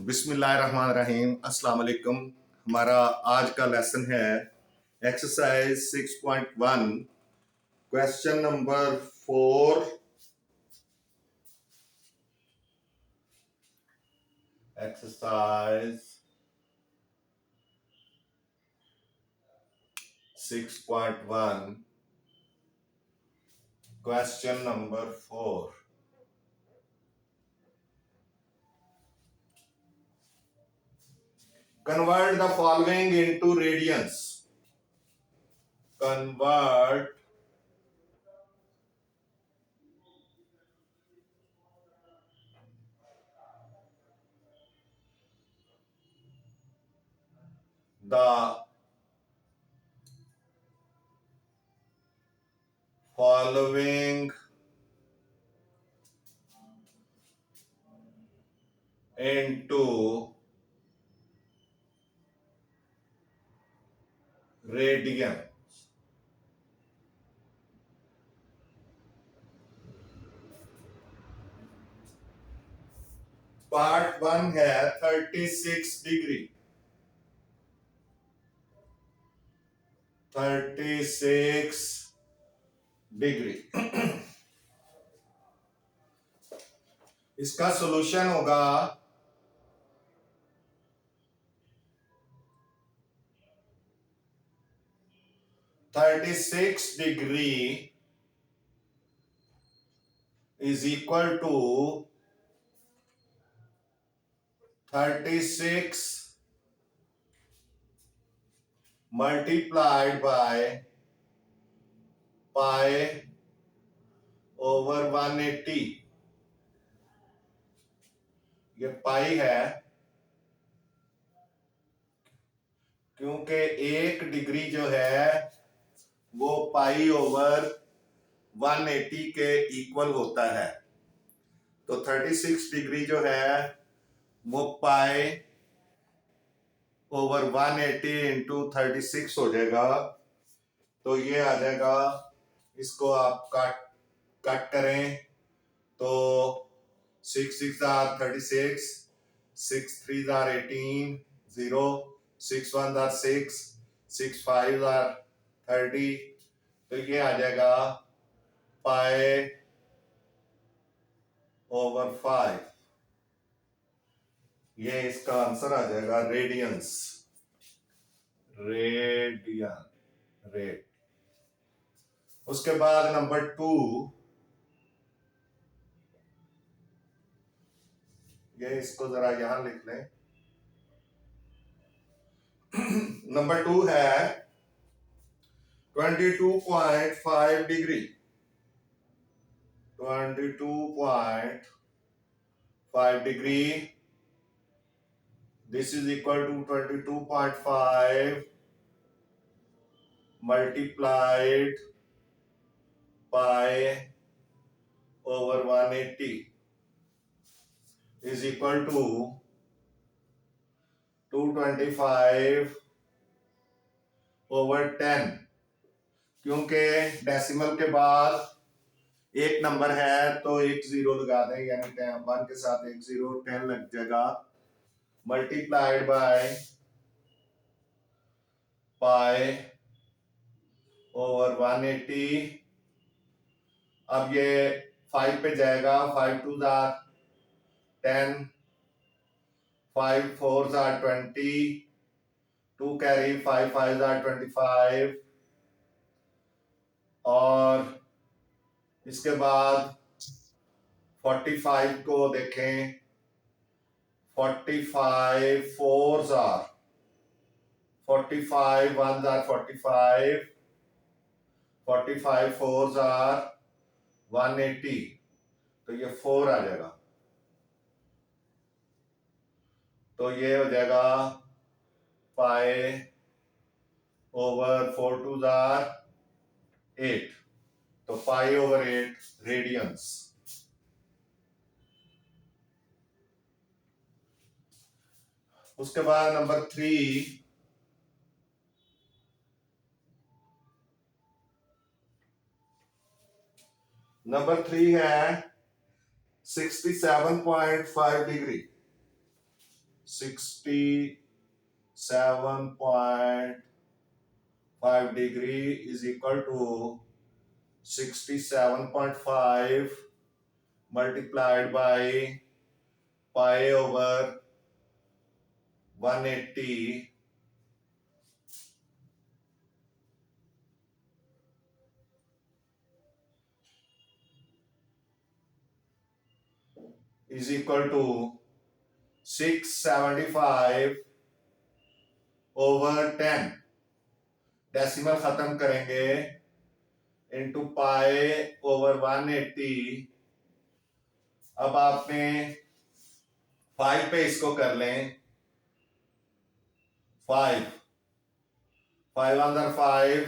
बिस्मिल्लाहिर्रहमानिर्रहीम अस्सलाम वालेकुम। हमारा आज का लेसन है exercise 6.1 question number 4। Exercise 6.1 question number 4। Convert the following into radians. Convert the following into radian. Part 1 है 36 डिग्री। 36 डिग्री। इसका सॉल्यूशन होगा 36 degree is equal to 36 multiplied by pi over 180। ये पाई है क्योंकि एक डिग्री जो है वो पाई ओवर 180 के इक्वल होता है। तो 36 डिग्री जो है वो पाई ओवर 180 इंटू 36 हो जाएगा। तो ये आ जाएगा, इसको आप कट करें तो 6 6 आर 36, 6 3 आर 18, 0 6 1 आर 6, 6 5 आर 30। तो ये आ जाएगा पाई ओवर 5। ये इसका आंसर आ जाएगा रेडियंस। रेट। उसके बाद नंबर 2, ये इसको जरा यहां लिख लें। नंबर 2 है 22.5 degree. 22.5 degree, this is equal to 22.5 multiplied by over 180 is equal to 225 over 10। क्योंकि डेसिमल के बाद एक नंबर है तो एक जीरो लगा दें, यानी 1 के साथ एक जीरो, 10 लग जाएगा। Multiplied by pi over 180। अब ये 5 पे जाएगा, 5 2 आर 10, 5 4 आर 20, 2 कैरी 5 5 आर 25। और इसके बाद 45 को देखें, 45 4 आर 45, 1 आर 45, 45 4 आर 180। तो ये 4 आ जाएगा। तो ये हो जाएगा पाई ओवर 4 2 आर 8। तो पाई ओवर 8 रेडियंस। उसके बाद नंबर 3, नंबर 3 है 67.5 degree. 67.5 degree is equal to 67.5 multiplied by pi over 180 is equal to 675 over 10. Decimal खत्म करेंगे इंटू पाई ओवर 180. अब आपने 5 पे इसको कर लें. 5 अंदर 5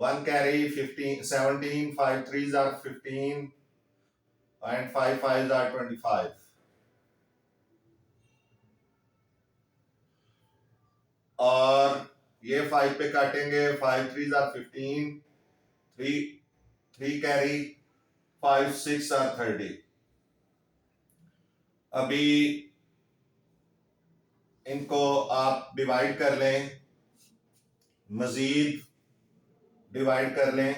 1 carry 15 17 5 3s are 15 and 5 5s are 25. और ये 5 पे काटेंगे 5 3s are 15 3 carry 5 6 are 30. अभी इनको आप डिवाइड कर लें, मजीद डिवाइड कर लें.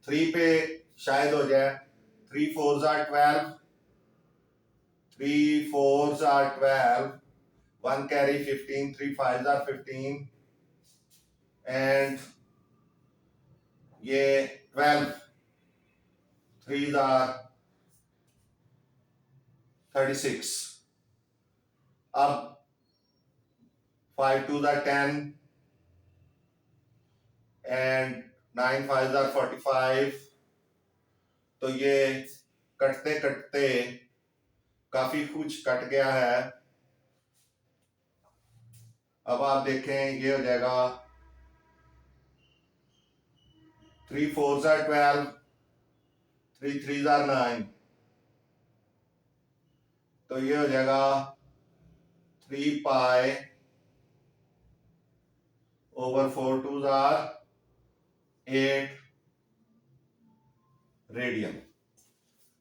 3 पे शायद हो जाए. 3 4s are 12 3 4s are 12 1 carry 15 3 5s are 15 and ये 12 3s are 36. अब 5 2s are 10 and 9 5s are 45. तो ये कटते कटते काफी कुछ कट गया है. अब आप देखें ये हो जाएगा 3 4s are 12 3 3s are 9. तो ये हो जाएगा 3 pi over 4 2s are 8 radian.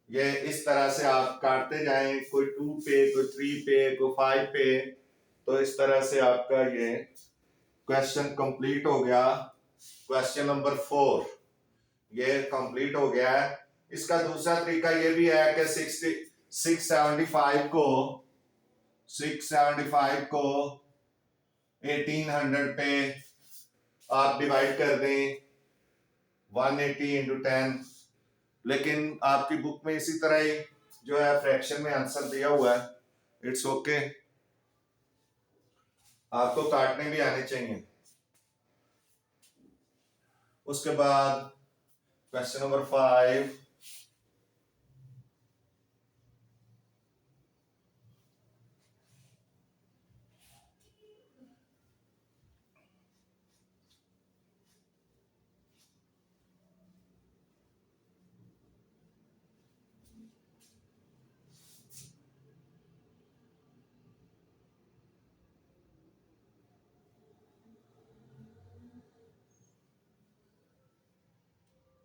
ये इस तरह से आप काटते जाएं, कोई 2 पे कोई 3 पे कोई 5 पे. तो इस तरह से आपका ये क्वेश्चन कंप्लीट हो गया. क्वेश्चन नंबर 4 ये कंप्लीट हो गया है. इसका दूसरा तरीका ये भी है कि 675 को 1800 पे आप डिवाइड कर दें 180 इंटू 10. लेकिन आपकी बुक में इसी तरह ही जो है फ्रैक्शन में आंसर दिया हुआ है. It's okay. आपको काटने भी आने चाहिए. उसके बाद क्वेश्चन नंबर 5.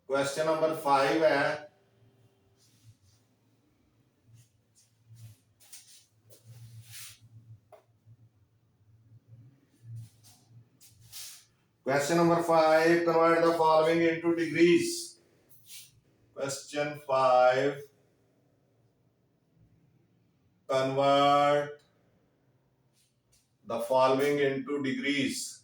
क्वेश्चन नंबर 5 है Question number 5. Convert the following into degrees. Question 5. Convert the following into degrees.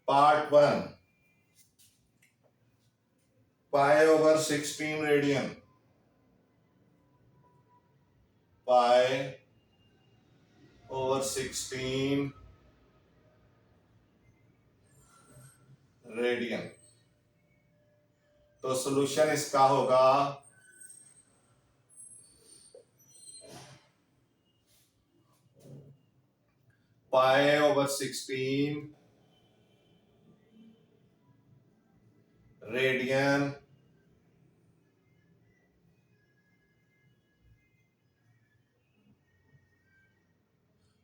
Part 1. Pi over 16 radian. Pi over 16 radian. तो सॉल्यूशन इसका होगा pi over 16 radian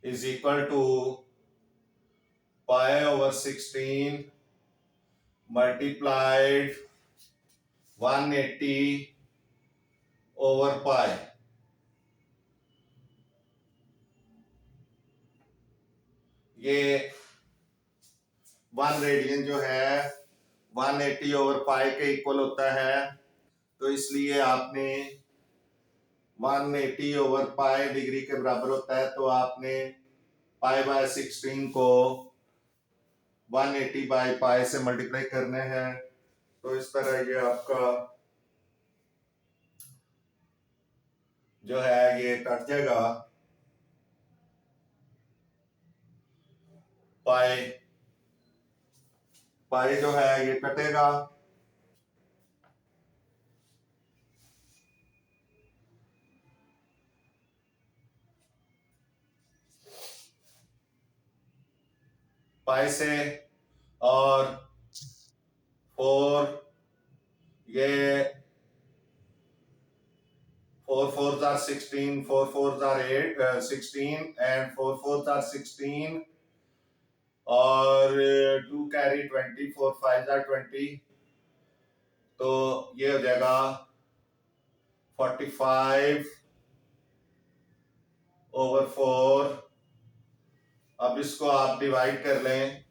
is equal to pi over 16 multiplied 180 over पाई, ये 1 radian जो है 180 over पाई के equal होता है, तो इसलिए आपने 180 ओवर पाई डिग्री के बराबर होता है, तो आपने पाई बाय 16 को 180 बाय पाई से मल्टीप्लाई करने हैं। तो इस तरह ये आपका जो है ये कट जाएगा, पाई पाई जो है ये कटेगा, पाई से, और 4 ये 4 4s are 16, 4 4s are 8 16 and 4 4s are 16 और 2 कैरी 20, 4 5s are 20, तो ये हो जाएगा 45 ओवर 4। अब इसको आप डिवाइड कर लें,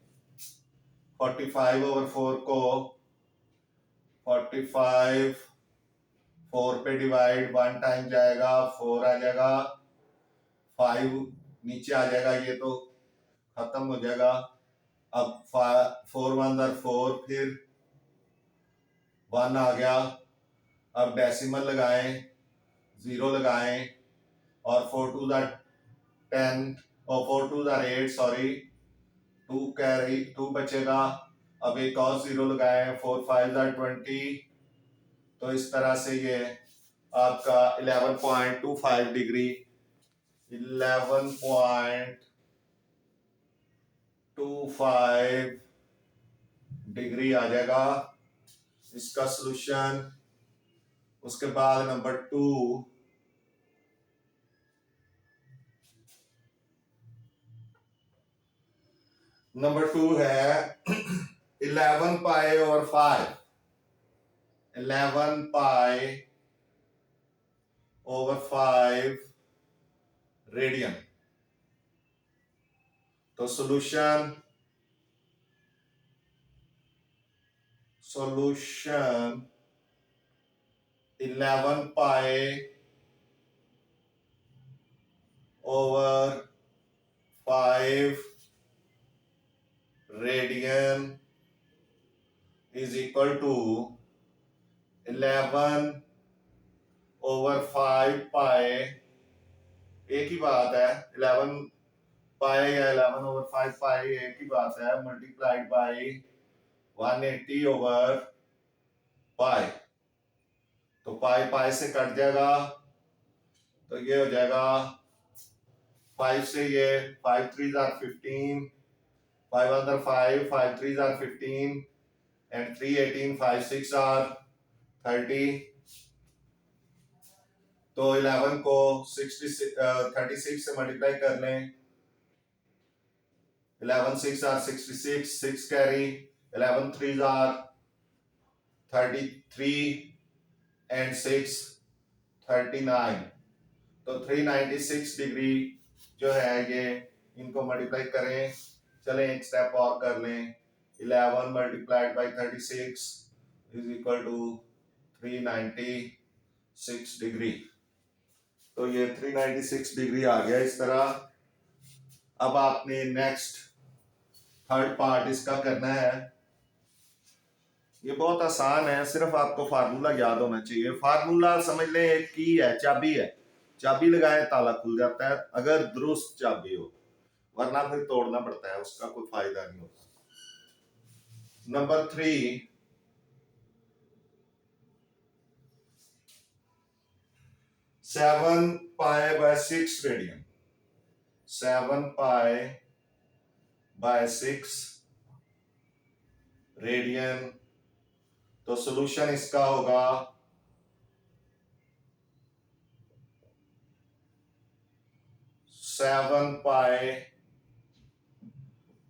45 ओवर 4 को 45 4 पे डिवाइड, 1 टाइम जाएगा 4 आ जाएगा, 5 नीचे आ जाएगा, ये तो खत्म हो जाएगा। अब 4 1 4, फिर 1 आ गया। अब डेसिमल लगाएं, 0 लगाएं, और 4 2 10 और 4 2 8, सॉरी 2 कैरी 2 बचेगा। अब एक और 0 लगाएं, 4 5 20, तो इस तरह से ये आपका 11.25 डिग्री 11.25 डिग्री आ जाएगा इसका सॉल्यूशन। उसके बाद नंबर 2 है 11 pi over 5, 11 pi over 5 radian. तो solution 11 pi over 5 radian is equal to 11 over 5 pi, एक ही बात है, 11 पाई या 11 ओवर 5 पाई एक ही बात है, मल्टीप्लाइड बाई 180 ओवर पाई। तो पाई पाई से कट जाएगा, तो ये हो जाएगा 5 से ये 5 3s are 15, 5 under 5, 5 3s are 15 and 3 18, 5 6 are 30। तो 11 को 36 से मल्टीप्लाई कर लें, 11 6 are 66, 6 carry, 11 3s are 33 and 6 39, तो 396 डिग्री जो है ये, इनको मल्टीप्लाई करें। चलें एक स्टेप और कर लें, 11 multiplied by 36 is equal to 396 degree. तो ये 396 डिग्री आ गया इस तरह। अब आपने नेक्स्ट थर्ड पार्ट इसका करना है। ये बहुत आसान है, सिर्फ आपको फार्मूला याद होना चाहिए। फार्मूला समझ लें एक की है, चाबी है, चाबी लगाए ताला खुल जाता है अगर दुरुस्त चाबी हो, वरना फिर तोड़ना पड़ता है, उसका कोई फायदा नहीं होता। Number 3, 7 pi by 6 radian, 7 pi by 6 radian. तो सॉल्यूशन इसका होगा 7 pi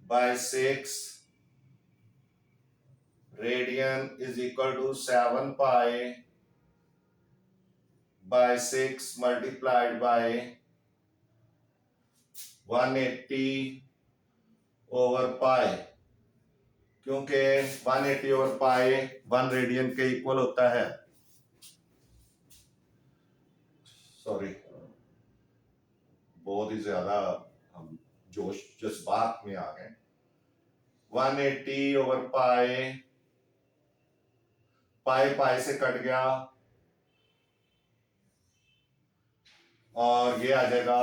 by 6 radian is equal to 7 pi by 6 multiplied by 180 over pi, क्योंकि 180 over pi 1 रेडियन के इक्वल होता है। सॉरी, बहुत ही ज्यादा हम जोश जज्बात में आ गए। 180 over pi, पाई से कट गया और ये आ जाएगा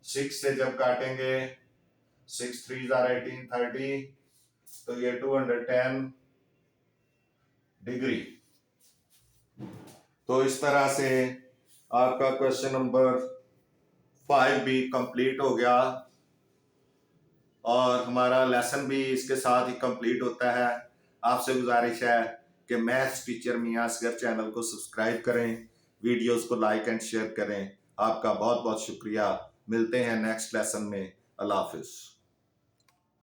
6 से जब काटेंगे 6 3 18 30, तो ये 210 डिग्री। तो इस तरह से आपका क्वेश्चन नंबर 5 भी कंप्लीट हो गया और हमारा लेसन भी इसके साथ ही कंप्लीट होता है। आपसे गुजारिश है कि मैथ्स टीचर मियां असगर चैनल को सब्सक्राइब करें, वीडियोस को लाइक एंड शेयर करें। आपका बहुत बहुत शुक्रिया। मिलते हैं नेक्स्ट लेसन में। अल्लाह हाफिज।